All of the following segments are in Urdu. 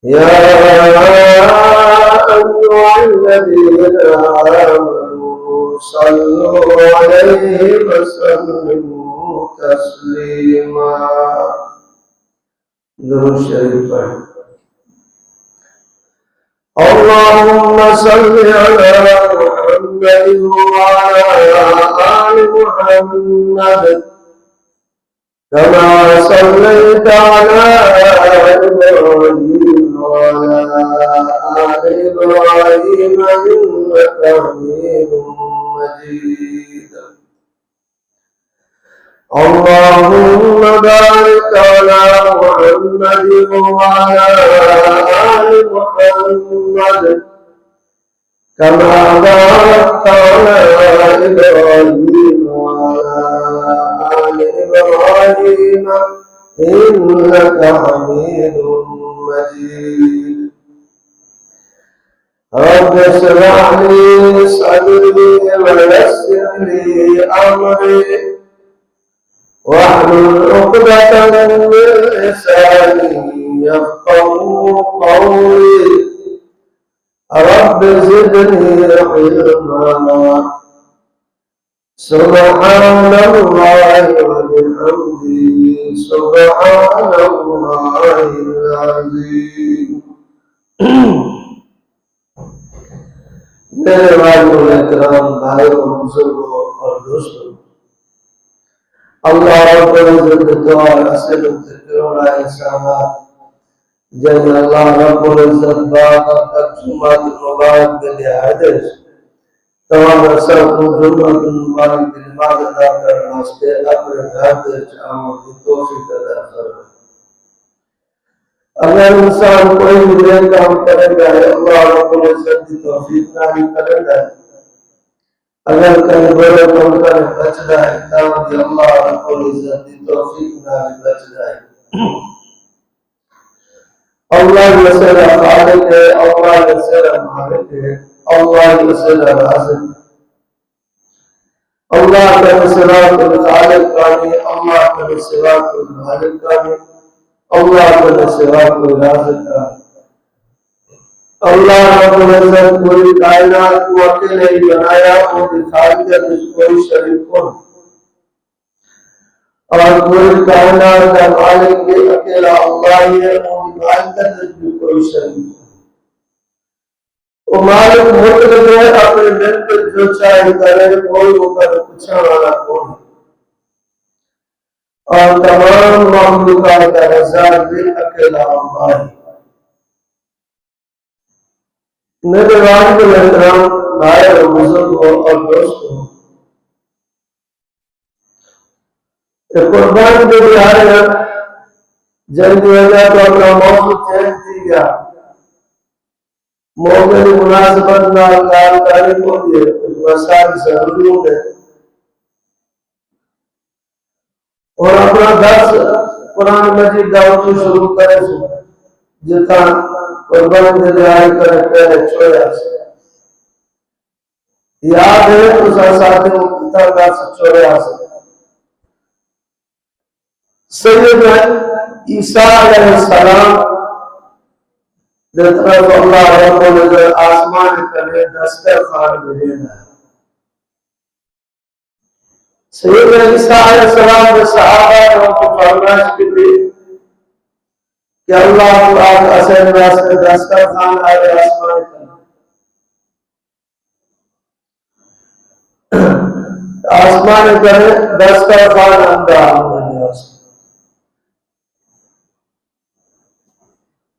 يا أيها الذين آمنوا صلوا عليه وسلموا تسليما. درود شریف پڑھیں. اللهم صل على محمد وعلى آل محمد كما صليت على إبراهيم وعلى آل إبراهيم إنك حميد مجيد. اللهم بارك على محمد وعلى آل محمد كما باركت على إبراهيم وعلى آل إبراهيم إنك حميد مجيد. رب اشرح لي صدري ويسر لي أمري واحلل عقدة من لساني يفقهوا قولي. رب زدني علما. سبحان الله وبحمده سبحان الله العظيم. میرے والدین اکرام، بھائیوں، بزرگوں اور دوستوں، اللہ رب العزت دعا اصل تکرار احسانات جن اللہ رب العزت باب جمعہ مبارک کے لحاظ تمام اثر کو جمعہ مبارک کی نماز ادا کرنے واسطے اپنے گھر سے چاہوں کی توفیق عطا فرمائے. اگر انسان کوئی بھی نیک کام کرے گا اللہ رب العزت کی توفیق نہ کرے گا. اگر کہیں بڑے کام کرے بچ جائے تو اللہ رب العزت کی توفیق نہ بچ جائے. اللہ یسر خالق ہے، اللہ یسر مالک ہے، اللہ یسر رازق. اللہ کا سوا کوئی خالق کا نہیں، اللہ کا سوا کوئی مالک کا نہیں، اللہ کا سوا کوئی رازق کا نہیں. اللہ رب العزت کوئی کائنات کو اکیلے ہی بنایا، ان کی خالقیت میں کوئی شریک ہو، اور کوئی کائنات کا مالک بھی اکیلا اللہ ہی ہے، ان کی خالقیت میں کوئی شریک ہو. وہ مالک مطلق ہے، اپنے دل پہ جو چاہے کرے، کوئی اوپر پوچھنے والا کون ہے. اور تمام مخلوقات کا رزاق بھی اکیلا اللہ ہے. میرے والدین اکرام، بھائی اور بزرگوں اور دوستوں، قربان کے بہار جلدی وجہ تو اپنا موضوع چینج دی گیا. موقع کی مناسبت نہ کار کرنے کو دیے مسائل ضروری ہو گئے اور اپنا درس قرآن مجید دعوت شروع کرے جتا قربان کے بہار کرے پہلے چھوڑا سے یاد ہے تو ساتھ کتاب درس چھوڑا سے سیدنا عیسیٰ علیہ السلام جب طرف اللہ رب العزت آسمان کرے دسترخوان بھیجنا ہے. سیدنا عیسیٰ علیہ السلام نے صحابہ کو فرمائش کی تھی کہ اللہ تعالی اصل واسطے دسترخوان آئے آسمان کرے. آسمان کرے دسترخوان اندر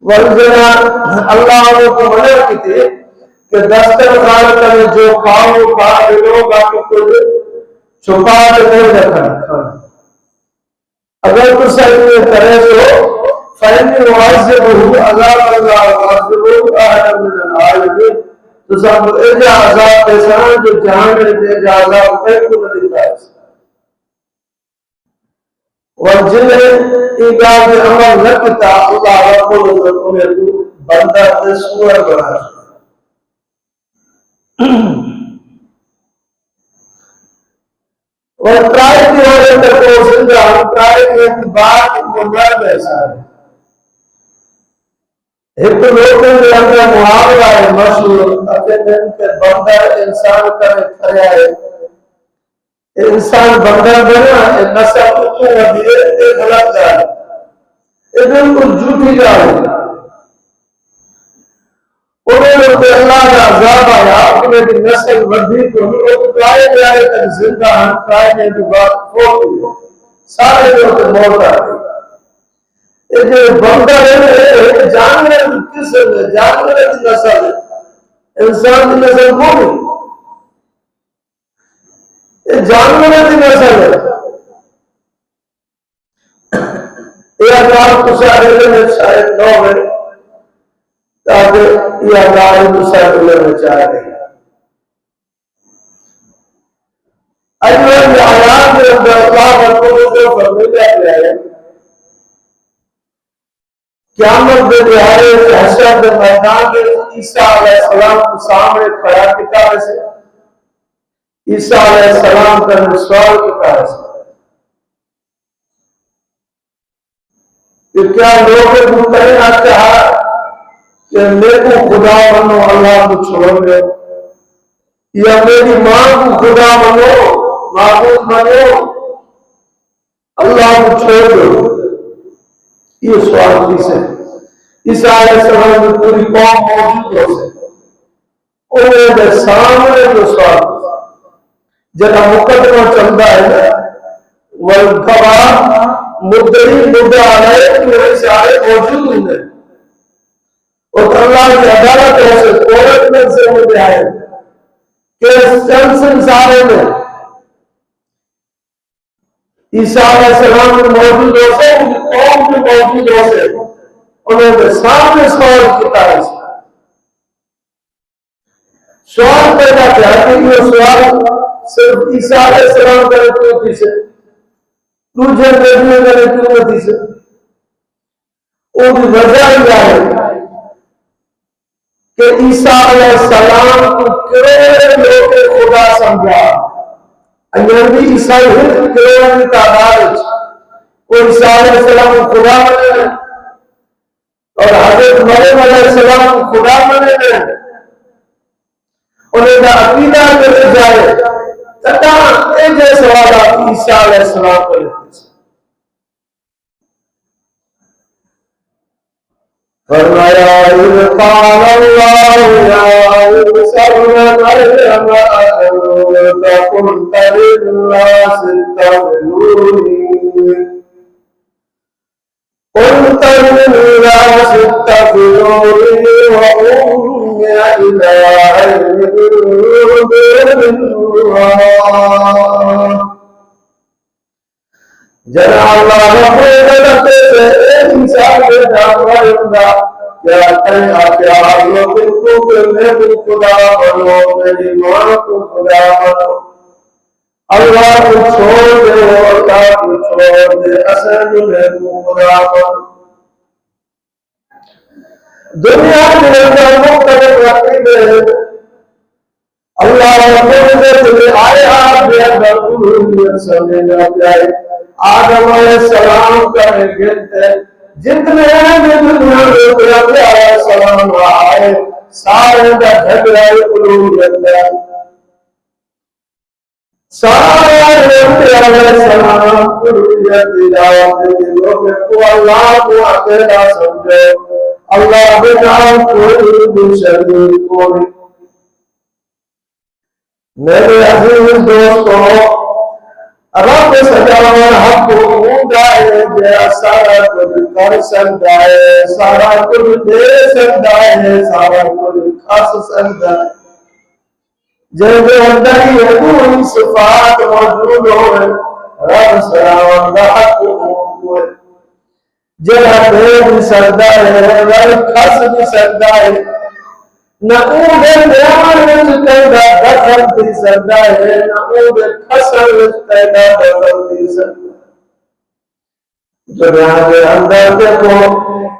ورنہ اللہ کو منع کی تھی کہ دسترخوان کرے جو کھاؤ کھا لوگ آپ کو چھپا کے نہیں رکھنا. اگر تو صحیح کرے تو فَإِنِّي مُعَذِّبُهُ عَذَابًا لَا أُعَذِّبُهُ أَحَدًا مِنَ الْعَالَمِينَ. تو سب ایجا عذاب ایسا جو جہاں میں ایجا عذاب پہ کو نہ دیتا ہے. اور جنہیں ایجاد عمل نہ کتا اللہ رب العزت انہیں بندہ سور بنا ہے. اور ٹرائی کی وجہ تک وہ زندہ ٹرائی کے اعتبار منظر ایسا ہے. ایک لوگوں کے اندر محاورہ ہے مشہور اپنے دن کے بندر انسان کا کھڑا ہے انسان بندر بنا نسل کو ودیے ایک غلط جا ہے یہ بالکل جھوٹی جا ہے انہوں نے اللہ کا عذاب آیا اپنے کی نسل ودی کو لوگ کائے جائے تک زندہ ہم کائے کے بعد ہوتی سارے لوگ موت آ گئی یہ جو بندر ہے جانور کس ہے جانور کی نسل ہے انسان کی نسل کو نہیں یہ جانور کی نسل ہے یہ اللہ مشاہدے میں شاید نہ ہے تاکہ یہ اللہ مشاہدے میں چاہ گئی اجمل آیات میں اللہ بطور سے فرمیدہ کیا ہے قیامت کے دہاڑے حشر کے میدان میں عیسیٰ علیہ السلام کو سامنے کھڑا کتاب سے عیسیٰ علیہ السلام کا سوال کتاب سے کہ کیا لوگ کو کہنا چاہا کہ میرے کو خدا بنو اللہ کو چھوڑ دے یا میری ماں کو خدا بنو معبود بنو اللہ کو چھوڑ دو یہ سوال کس ہے عیسیٰ علیہ السلام میں پوری قوم موجود ہو سے انہوں نے سامنے جو سوال جنہا مقدمہ چلتا ہے والگواہ مدعی مدعا علیہ کہ وہ سارے موجود ہوں گے اور اللہ کی عدالت ہے سے قورت میں سے مدعا ہے کہ چند سارے میں عیسیٰ علیہ السلام میں موجود ہو سے ان کی قوم میں موجود ہو سے انہوں نے سامنے سوال کیا ہے سوال پیدا کیا کہ یہ سوال صرف عیسیٰ علیہ السلام کرے کیوں تھی سے تجھے نبی کرے کیوں تھی سے وہ بھی وجہ یہ ہے کہ عیسیٰ علیہ السلام کو کروڑ لوگ خدا سمجھا انجربی عیسائی ہند کروڑ کی تعداد وہ عیسیٰ علیہ السلام کو خدا منے اور حضرت مریم علیہ السلام کو خدا منے انہیں کا عقیدہ کرے جائے تتا ایک سوالات عیسیٰ علیہ السلام کو لکھتے ہیں فرمایا اذ قال اللہ یا عیسیٰ ابن مریم انت قلت للناس اتخذونی قلت للناس اتخذوني وأمي إلهين من دون الله جنا اللہ رب العزت سے انسان کے جانور ہوگا کیا کیا لوگ کو کہ میں خدا بنو میری ماں کو خدا بنو اللہ کو چھوڑ دے اللہ کو چھوڑ دے اصل میں خدا بنو دنیا کے اندر مختلف عقیدے اللہ رب العزت نے آیا بے اندر سمجھنا چاہیے آدم علیہ السلام کا گنت ہے جتنے بھی دنیا میں رب علیہ السلام آئے سارے کا جھگڑا الوہیت ہے سارے رب علیہ السلام الوہیت دعوت دے لوگ کو اللہ کو اکیلا سمجھو اللہ بنا کوئی بھی شریک کوئی میرے عزیز دوستوں رب سجاوان حق کو اونگا ہے جیا سارا کچھ کر سکتا ہے سارا کچھ دے سکتا ہے سارا کچھ کھاس سکتا ہے جیسے اندر ہی کوئی صفات موجود ہوئے رب سجاوان حق کو اونگا ہے جیا دے بھی سکتا ہے رب کھاس بھی سکتا ہے نہ اونگے نیان وچ کہندا دخل تھی سکتا ہے نہ اونگے خسر وچ کہندا دخل تھی سکتا ہے دنیا کے اندر دیکھو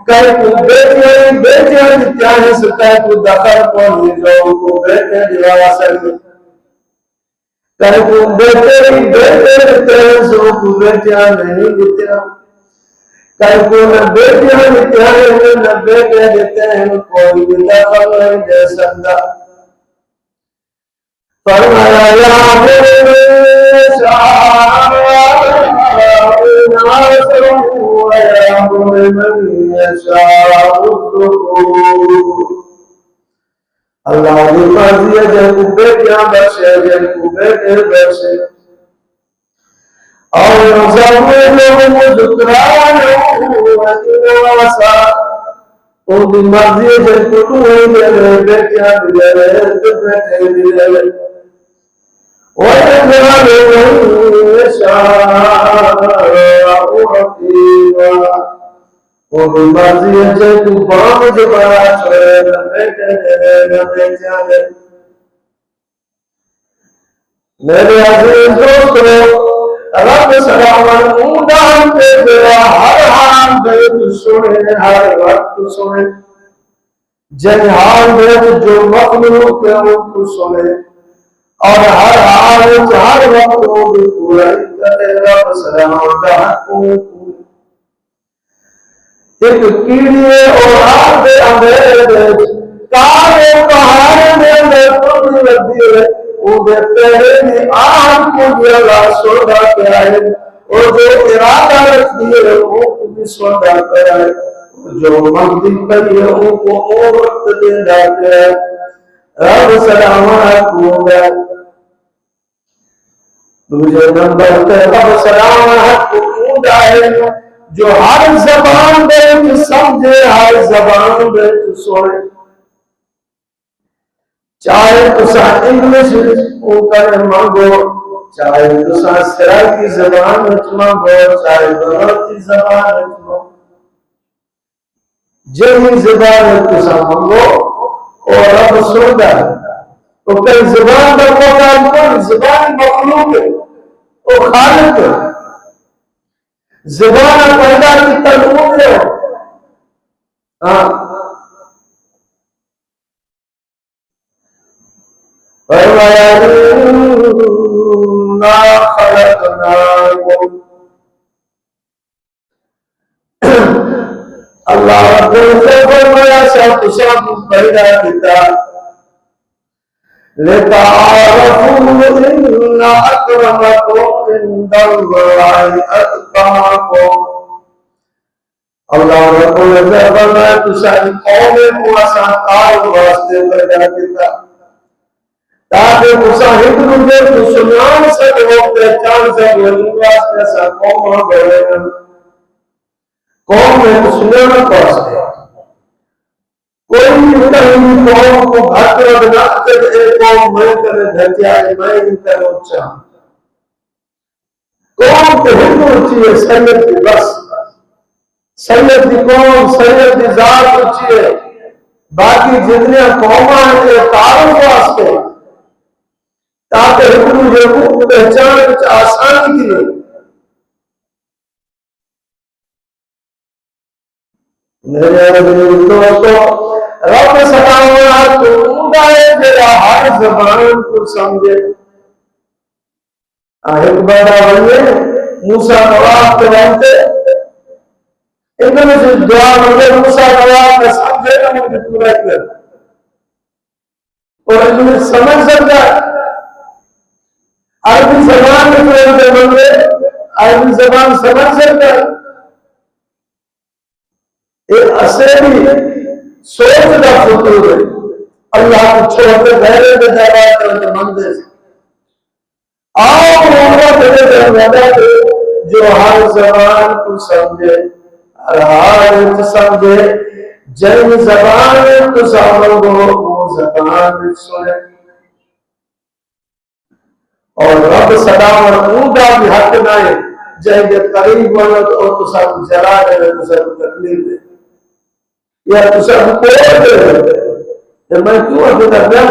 کئی کو بیٹے چاہے سکتا ہے کو دخل کو جو کو بیٹے دلا سکتے کئی کو بیٹے تیرے سو کو بیٹے نہیں دیتے کل کو نبے کیا نتہائی میں نبے کہہ دیتے ہیں کوئی بھی دخل نہیں دے سکتا فرمایا یا میرے شاہ ناصر ویا من یشاء اللہ کی مرضی ہے جن کو بیٹیاں بخشے جن کو بیٹے بخشے اور نظاموں کو ذکرانوں وَإِنَوَسَا ان کی مرضی ہے جن کو کوئی دے بیٹیاں دے بیٹے دے وَيَجْعَلُ مَن يَشَاءُ عَقِيمًا ان کی مرضی ہے جن کو بام جبرا چھوڑے نہ بیٹے دے نہ بیٹیاں دے میرے عزیز دوستو رب سلامن اونڈان پہ دیا ہر حال میں تو سنے ہر وقت سنے جن حال میں جو مخلوق ہے ان کو سنے اور ہر حال میں ہر وقت وہ بھی پورا کرے رب سلامن کا حق ایک کیڑیے اور آگ دے اندھیرے کارے پہاڑے میں اندر پڑی لگی ہے وہ پہلے بھی آج کو بھی اللہ سودا کیا ہے اور جو ارادہ رکھ دیئے وہ بھی سودا کیا ہے جو مقدم کری ہے وہ کو اور وقت دے جاتے ہیں رب سلامت ہوگا دوسرے نمبر پہ رب سلامت ہوگا ہے جو ہر زبان دے سمجھے ہر زبان دے سوئے چاہے تسا انگلش اوپر مانگو چاہے تسا سرائکی زبان مانگو چاہے بغرتی زبان مانگو جنہی زبان تسا مانگو اور رب سودا تو کئی زبان کا موقع کوئی زبان مخلوق ہے وہ خالق ہے زبان پیدا کی تلوم ہے إِنَّا خَلَقْنَاكُمْ اللہ رب العزت فرمایا سب سب پیدا کیا لِتَعَارَفُوا إِنَّ أَكْرَمَكُمْ عِندَ اللَّهِ أَتْقَاكُمْ اللہ رب العزت فرمایا تسا قوم کو آسان واسطے پیدا کیا تاکہ مساہد مجھے مسلمان سے وہ پہچان سے ولنواس ایسا قوم بڑھے گا قوم میں مسلمان پاستے کوئی کہیں قوم کو بھاکر بنا کر ایک قوم میں کرے دھتیا میں ان کرے اچھا قوم کے ہندو اچھی ہے سید کی بس سید کی قوم سید کی ذات اچھی ہے باقی جتنے قومان کے تعارف واسطے تاکہ حکم جو پہچان کچھ آسانی کی نہیں میرے عزیز دوستو رب سلامت تو اونڈا ہے جیرا ہر زبان کو سمجھے ایک بڑا بنیے موسیٰ نواب کے بنتے انہوں سے دعا مجھے موسیٰ نواب میں سمجھے گا مجھے پورا کر اور انہوں سمجھ سکتا عربی زبان میں پڑھتے بندے عربی زبان سمجھ سکتا ہے ایک اصلی سوچ کا فطور ہے اللہ کو چھوڑتے غیرے دے جواب کرتے مندے سے آؤ محمد دے وعدہ جو ہر زبان کو سمجھے ہر حال کو سمجھے جن زبان کو سمجھو وہ زبان سنے اور رب سلام اور اونڈا بھی حق نہ ہے جائے کہ قریب بنو تو تو سب جلا دے تو سب تکلیف دے یا تو سب کوڑ دے میں کیوں اپنا دیا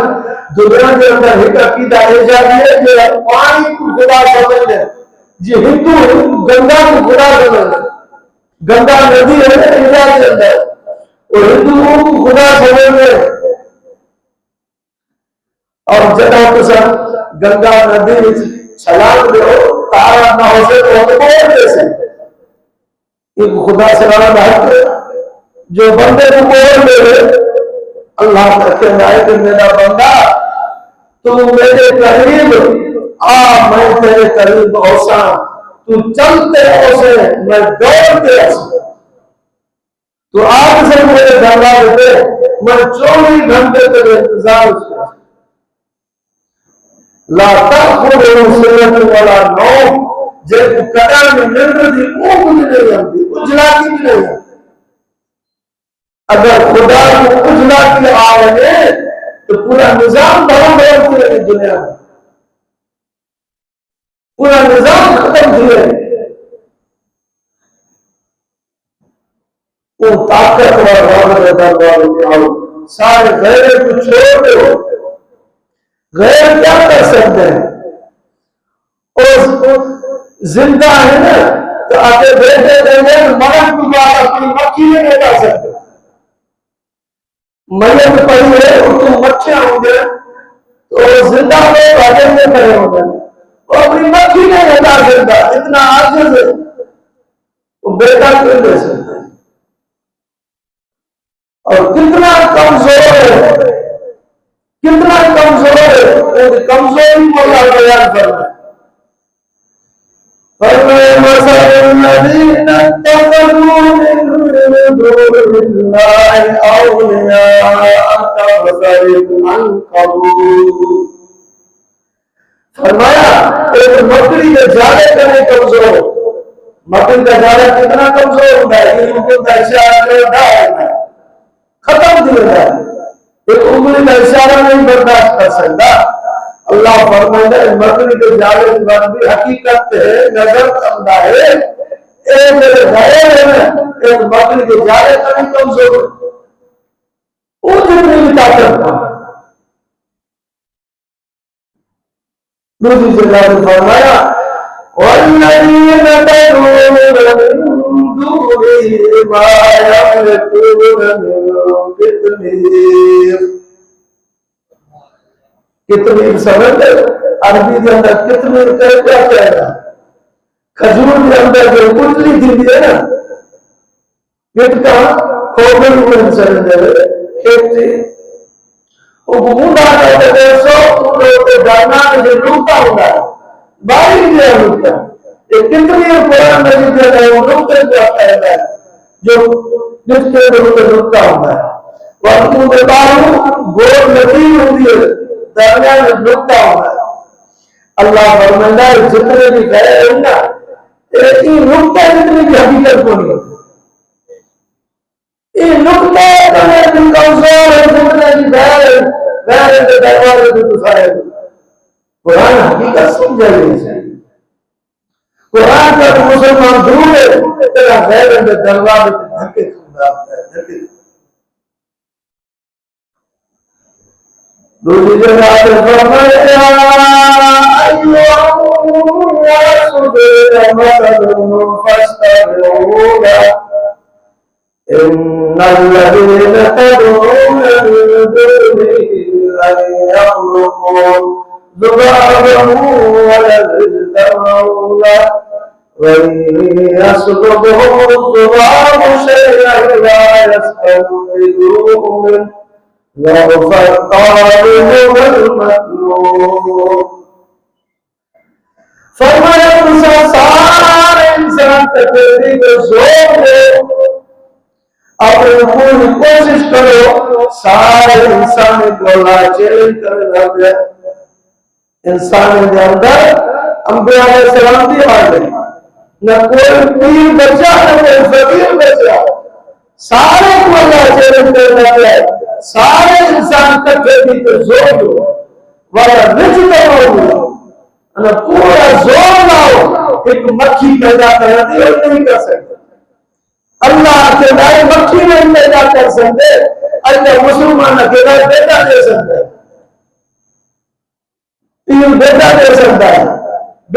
دنیا کے اندر ایک عقیدہ ایجادی ہے کہ پانی کو خدا سمجھ لے جی ہندو گنگا کو خدا سمجھ لے گنگا ندی ہے انڈیا کے اندر اور ہندوؤں کو خدا سمجھ لے اور جگہ تو سب گنگا ندی چھلانگ دے تارا نہ ہو سے تو کوڑ دے سے ایک خدا سے ناراض ہے جو بندے کو بول دے اللہ کا کہنا ہے کہ میرا بندہ تو میرے قریب آ، میں تیرے قریب اوسا، تو چلتے اوسے میں دوڑتے اوسے، تو آج سے میرے دروازے پہ میں 24 گھنٹے تیرے انتظار کرتا ہوں۔ لا تأخذه سنة ولا نوم، جب قدر میں مل رہی اونگ بھی نہیں آتی، اجلا کی بھی نہیں آتی۔ اگر خدا کو اجلا کی آوے تو پورا نظام بہت بہت ہے دنیا میں، پورا نظام ختم ہوئے۔ وہ طاقتور اور سارے غیر کو چھوڑ دو، غیر کیا کر سکتے ہیں؟ اور زندہ ہے نا تو آگے بیٹھے دیں مرد کو بات اپنی مکھی میں نہیں کر سکتے، میت پڑی ہے اور تم مکھیاں ہوں گے تو زندہ لوگ آگے میں کھڑے ہوں گے، وہ اپنی مکھی میں نہیں ڈال سکتا، اتنا عاجز ہے وہ بیٹا کیوں دے سکتا ہے؟ اور کتنا کمزور ہے، کتنا کمزور ہے، کمزوری کو اللہ بیان کر رہا ہے۔ فَمَثَلُ الَّذِينَ اتَّخَذُوا مِن دُونِ اللَّهِ أَوْلِيَاءَ كَمَثَلِ الْعَنكَبُوتِ، فرمایا ایک مکڑی کے جالے کرنے کمزور، مکڑی کا جالہ کتنا کمزور ہوتا ہے، یہ ان کا اشارہ ختم دیا جائے، ایک انگلی کا اشارہ نہیں برداشت کر سکتا۔ اللہ فرمائے مکڑی کے جالے پر بھی حقیقت ہے، نظر کمدا ہے، ایک غیر ہے، ایک مکڑی کے جالے پر بھی کمزور ہے، وہ جتنی بھی طاقت پا۔ دوسری جگہ میں فرمایا وَالَّذِينَ تَدْعُونَ مِن دُونِهِ مَا يَمْلِكُونَ مِن قِطْمِيرٍ، قطمیر سمجھتے عربی کے اندر قطمیر کیا کہنا، کھجور کے اندر جو کتلی تھی ہے نا، کت کا کھوبل میں سمجھے کھیتی وہ گھومنا کہتے تھے، سو ہوتے جانا جو لوٹا ہوگا باری دیا لوٹا، یہ قطمیر قرآن مجید کے اندر وہ لوٹے جو کہتا ہے جو جس کے لوٹا ہوگا، وقت میں بارو گول لطیل ہوتی ہے درمیان میں نکتا ہونا ہے۔ اللہ فرمائندہ جتنے بھی غیر ہیں نا، ایک ہی نکتا جتنے بھی حقیقت کو نہیں ہوتی، یہ نکتا جتنے بھی کمزور ہے، جتنے بھی غیر کے دروازے بھی گزارے۔ قرآن حقیقت سمجھا نہیں چاہیے، قرآن کا تو مسلمان دور ہے تیرا غیر کے دروازے بھی دھکے کھاتا ہے، دھکے۔ دوسری جگہ پہ فرمایا ایھا الرسل مثل فاستمعوا له ان الذين تدعون من دونه لن يخلقوا ذبابا ولن اجتمعوا له وان يسلبهم الذباب شيئا لا يستنقذوه منه ضعف الطالب والمطلوب۔ فرمایا انسان سارے انسان تکلیف کو زور دو، اپنی پوری کوشش کرو، سارے انسان کو اللہ چیلنج کر رہا ہے۔ انسان کے اندر انبیاء علیہ السلام بھی آ گئے، نہ کوئی پیر بچہ نہ کوئی فقیر بچہ، سارے کو اللہ چیلنج کر رہا ہے، سارے انسان تکلیف کو زور دو، والا رجتا ہوگا پورا زور لاؤ، ایک مکھی پیدا کرتی ہے نہیں کر سکتے، اللہ کے لائے مکھی نہیں پیدا کر سکتے، اللہ مسلمان کے لائے بیٹا دے سکتے، تین بیٹا دے سکتا ہے،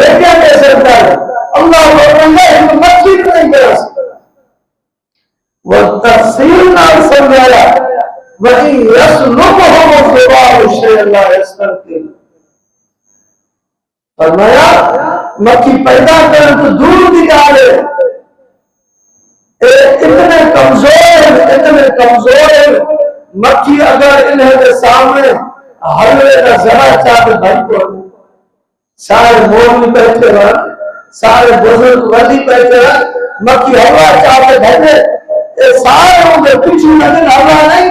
بیٹا دے سکتا ہے، اللہ فرماتا ہے ایک مکھی نہیں کر سکتا۔ وہ تفصیل نہ سمجھایا وہی یسلبهم الذباب شیئا لا یستنقذوہ، فرمایا مکھی پیدا کر تو دور نکالے، اتنے کمزور ہیں مکھی اگر انہیں کے سامنے حلوے کا ذرا چاہتے بھائی کو سارے مولوی بیٹھے رہا سارے بزرگ ولی بیٹھے رہا مکھی حلوہ چاہتے بھائی سارے ان کے پیچھے لیکن حلوہ نہیں